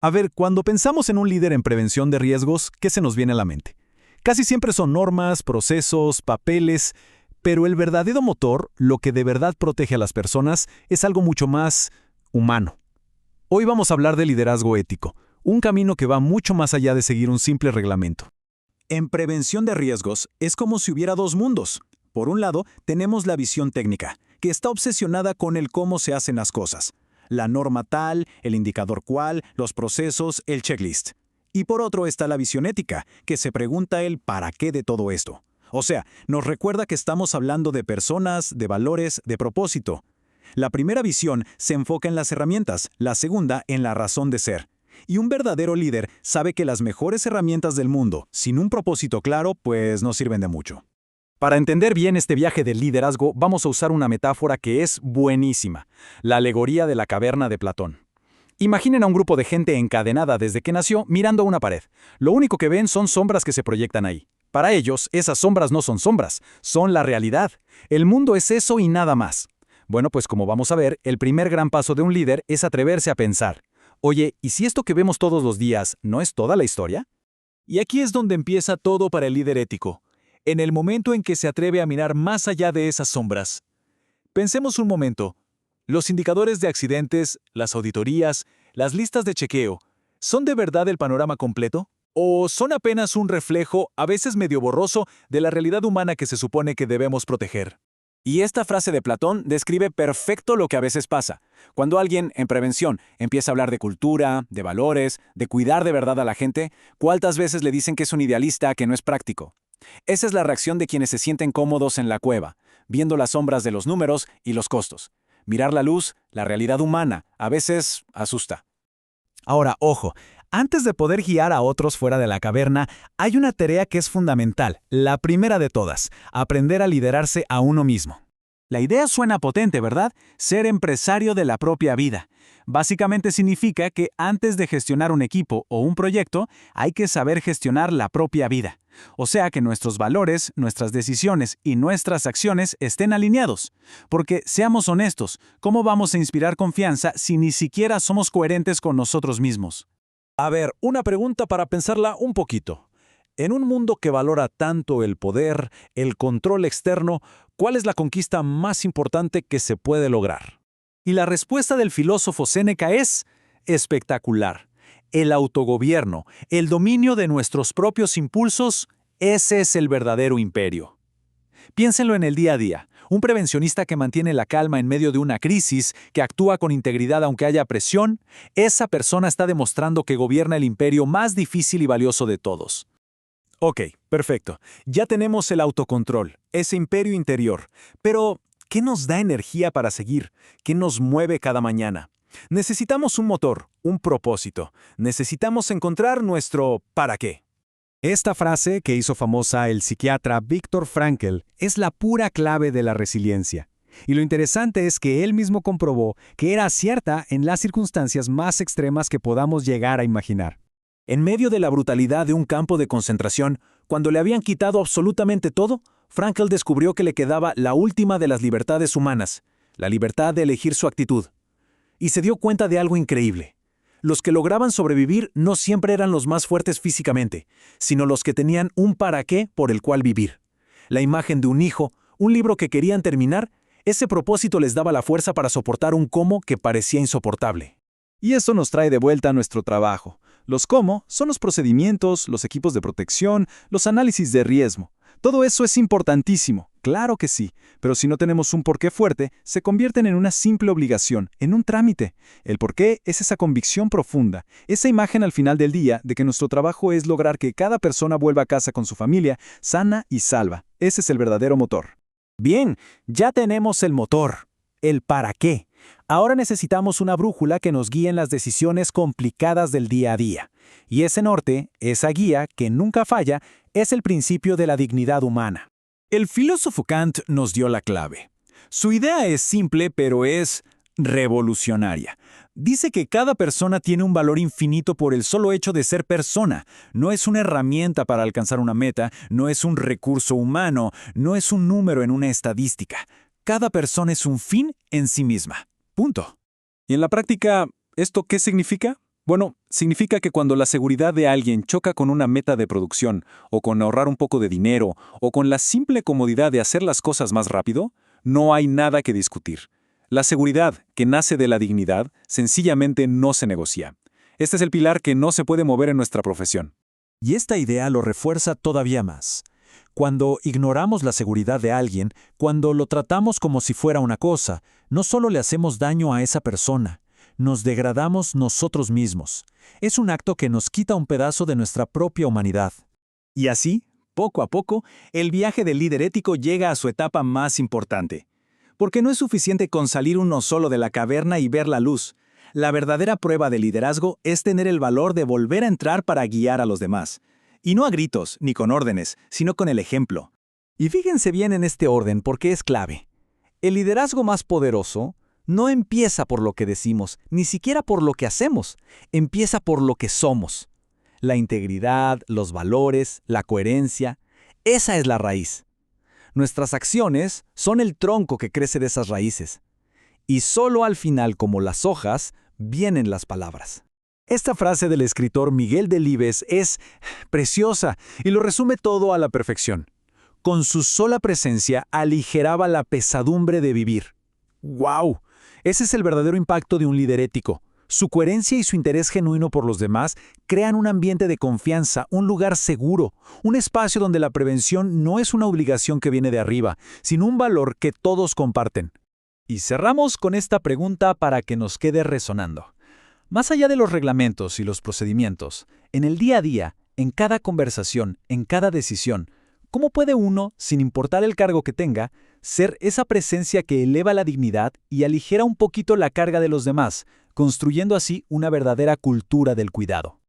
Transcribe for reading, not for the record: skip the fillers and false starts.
A ver, cuando pensamos en un líder en prevención de riesgos, ¿qué se nos viene a la mente? Casi siempre son normas, procesos, papeles, pero el verdadero motor, lo que de verdad protege a las personas, es algo mucho más humano. Hoy vamos a hablar de liderazgo ético, un camino que va mucho más allá de seguir un simple reglamento. En prevención de riesgos es como si hubiera dos mundos. Por un lado, tenemos la visión técnica, que está obsesionada con el cómo se hacen las cosas. La norma tal, el indicador cual, los procesos, el checklist. Y por otro está la visión ética, que se pregunta el para qué de todo esto. O sea, nos recuerda que estamos hablando de personas, de valores, de propósito. La primera visión se enfoca en las herramientas, la segunda en la razón de ser. Y un verdadero líder sabe que las mejores herramientas del mundo, sin un propósito claro, pues no sirven de mucho. Para entender bien este viaje del liderazgo, vamos a usar una metáfora que es buenísima, la alegoría de la caverna de Platón. Imaginen a un grupo de gente encadenada desde que nació mirando a una pared. Lo único que ven son sombras que se proyectan ahí. Para ellos, esas sombras no son sombras, son la realidad. El mundo es eso y nada más. Bueno, pues como vamos a ver, el primer gran paso de un líder es atreverse a pensar. Oye, ¿y si esto que vemos todos los días no es toda la historia? Y aquí es donde empieza todo para el líder ético, en el momento en que se atreve a mirar más allá de esas sombras. Pensemos un momento. Los indicadores de accidentes, las auditorías, las listas de chequeo, ¿son de verdad el panorama completo? ¿O son apenas un reflejo, a veces medio borroso, de la realidad humana que se supone que debemos proteger? Y esta frase de Platón describe perfecto lo que a veces pasa. Cuando alguien, en prevención, empieza a hablar de cultura, de valores, de cuidar de verdad a la gente, ¿cuántas veces le dicen que es un idealista, que no es práctico? Esa es la reacción de quienes se sienten cómodos en la cueva, viendo las sombras de los números y los costos. Mirar la luz, la realidad humana, a veces asusta. Ahora, ojo, antes de poder guiar a otros fuera de la caverna, hay una tarea que es fundamental, la primera de todas, aprender a liderarse a uno mismo. La idea suena potente, ¿verdad? Ser empresario de la propia vida. Básicamente significa que antes de gestionar un equipo o un proyecto, hay que saber gestionar la propia vida. O sea, que nuestros valores, nuestras decisiones y nuestras acciones estén alineados. Porque, seamos honestos, ¿cómo vamos a inspirar confianza si ni siquiera somos coherentes con nosotros mismos? A ver, una pregunta para pensarla un poquito. En un mundo que valora tanto el poder, el control externo, ¿cuál es la conquista más importante que se puede lograr? Y la respuesta del filósofo Séneca es espectacular. El autogobierno, el dominio de nuestros propios impulsos, ese es el verdadero imperio. Piénsenlo en el día a día. Un prevencionista que mantiene la calma en medio de una crisis, que actúa con integridad aunque haya presión, esa persona está demostrando que gobierna el imperio más difícil y valioso de todos. Ok, perfecto. Ya tenemos el autocontrol, ese imperio interior. Pero, ¿qué nos da energía para seguir? ¿Qué nos mueve cada mañana? Necesitamos un motor, un propósito. Necesitamos encontrar nuestro ¿para qué? Esta frase que hizo famosa el psiquiatra Viktor Frankl es la pura clave de la resiliencia. Y lo interesante es que él mismo comprobó que era cierta en las circunstancias más extremas que podamos llegar a imaginar. En medio de la brutalidad de un campo de concentración, cuando le habían quitado absolutamente todo, Frankl descubrió que le quedaba la última de las libertades humanas, la libertad de elegir su actitud. Y se dio cuenta de algo increíble. Los que lograban sobrevivir no siempre eran los más fuertes físicamente, sino los que tenían un para qué por el cual vivir. La imagen de un hijo, un libro que querían terminar, ese propósito les daba la fuerza para soportar un cómo que parecía insoportable. Y eso nos trae de vuelta a nuestro trabajo. Los cómo son los procedimientos, los equipos de protección, los análisis de riesgo. Todo eso es importantísimo, claro que sí, pero si no tenemos un porqué fuerte, se convierten en una simple obligación, en un trámite. El porqué es esa convicción profunda, esa imagen al final del día de que nuestro trabajo es lograr que cada persona vuelva a casa con su familia, sana y salva. Ese es el verdadero motor. Bien, ya tenemos el motor, el para qué. Ahora necesitamos una brújula que nos guíe en las decisiones complicadas del día a día. Y ese norte, esa guía que nunca falla, es el principio de la dignidad humana. El filósofo Kant nos dio la clave. Su idea es simple, pero es revolucionaria. Dice que cada persona tiene un valor infinito por el solo hecho de ser persona. No es una herramienta para alcanzar una meta, no es un recurso humano, no es un número en una estadística. Cada persona es un fin en sí misma. Punto. ¿Y en la práctica, esto qué significa? Bueno, significa que cuando la seguridad de alguien choca con una meta de producción, o con ahorrar un poco de dinero, o con la simple comodidad de hacer las cosas más rápido, no hay nada que discutir. La seguridad, que nace de la dignidad, sencillamente no se negocia. Este es el pilar que no se puede mover en nuestra profesión. Y esta idea lo refuerza todavía más. Cuando ignoramos la seguridad de alguien, cuando lo tratamos como si fuera una cosa, no solo le hacemos daño a esa persona, nos degradamos nosotros mismos. Es un acto que nos quita un pedazo de nuestra propia humanidad. Y así, poco a poco, el viaje del líder ético llega a su etapa más importante. Porque no es suficiente con salir uno solo de la caverna y ver la luz. La verdadera prueba de liderazgo es tener el valor de volver a entrar para guiar a los demás. Y no a gritos, ni con órdenes, sino con el ejemplo. Y fíjense bien en este orden porque es clave. El liderazgo más poderoso no empieza por lo que decimos, ni siquiera por lo que hacemos, empieza por lo que somos. La integridad, los valores, la coherencia, esa es la raíz. Nuestras acciones son el tronco que crece de esas raíces. Y solo al final, como las hojas, vienen las palabras. Esta frase del escritor Miguel Delibes es preciosa y lo resume todo a la perfección. Con su sola presencia aligeraba la pesadumbre de vivir. ¡Guau! Ese es el verdadero impacto de un líder ético. Su coherencia y su interés genuino por los demás crean un ambiente de confianza, un lugar seguro, un espacio donde la prevención no es una obligación que viene de arriba, sino un valor que todos comparten. Y cerramos con esta pregunta para que nos quede resonando. Más allá de los reglamentos y los procedimientos, en el día a día, en cada conversación, en cada decisión, ¿cómo puede uno, sin importar el cargo que tenga, ser esa presencia que eleva la dignidad y aligera un poquito la carga de los demás, construyendo así una verdadera cultura del cuidado?